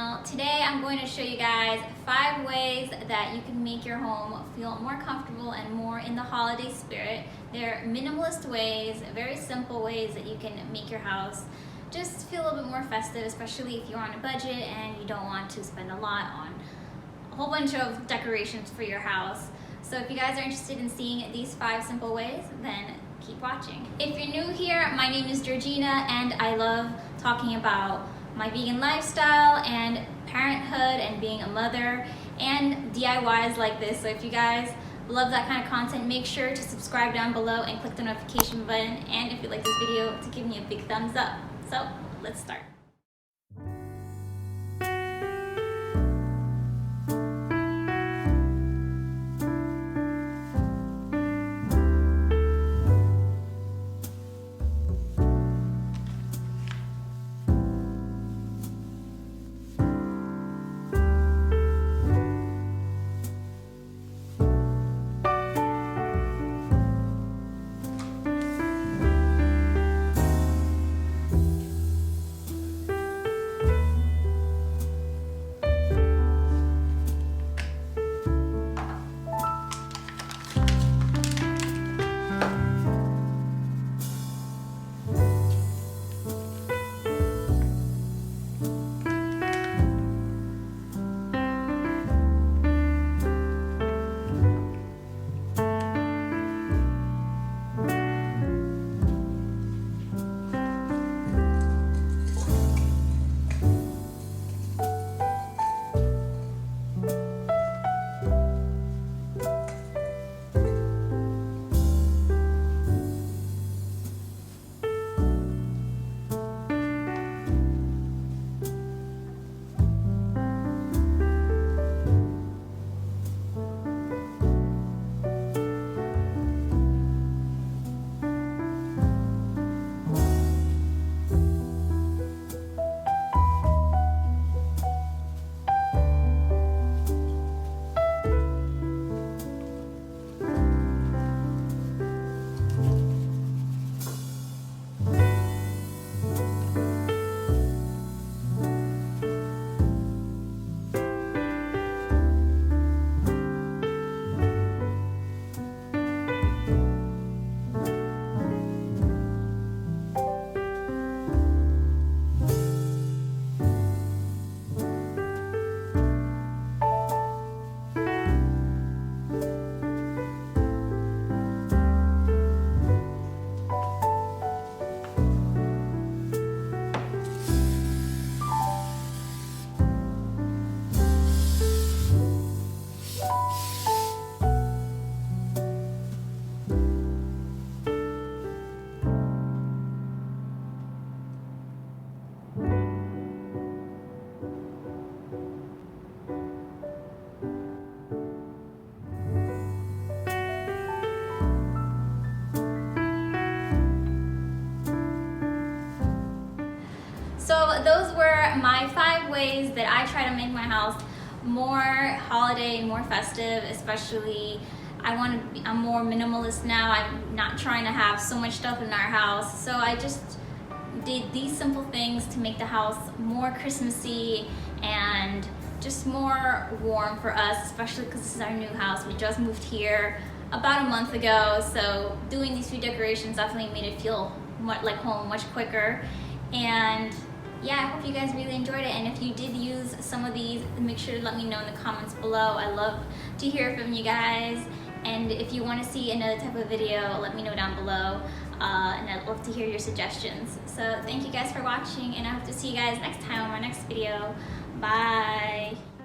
channel. Today I'm going to show you guys 5 ways that you can make your home feel more comfortable and more in the holiday spirit. They're minimalist ways, very simple ways that you can make your house just feel a little bit more festive, especially if you're on a budget and you don't want to spend a lot on a whole bunch of decorations for your house. So if you guys are interested in seeing these 5 simple ways, then keep watching. If you're new here, my name is Georgina and I love talking about my vegan lifestyle and parenthood and being a mother and DIYs like this. So if you guys love that kind of content, make sure to subscribe down below and click the notification button, and if you like this video, to give me a big thumbs up. So let's start. So those were my 5 ways that I try to make my house more holiday, more festive, especially I'm more minimalist now. I'm not trying to have so much stuff in our house. So I just did these simple things to make the house more Christmassy and just more warm for us, especially because this is our new house. We just moved here about a month ago. So doing these few decorations definitely made it feel like home much quicker. And yeah, I hope you guys really enjoyed it, and if you did use some of these, make sure to let me know in the comments below. I love to hear from you guys, and if you want to see another type of video, let me know down below, and I'd love to hear your suggestions. So thank you guys for watching, and I hope to see you guys next time on my next video. Bye!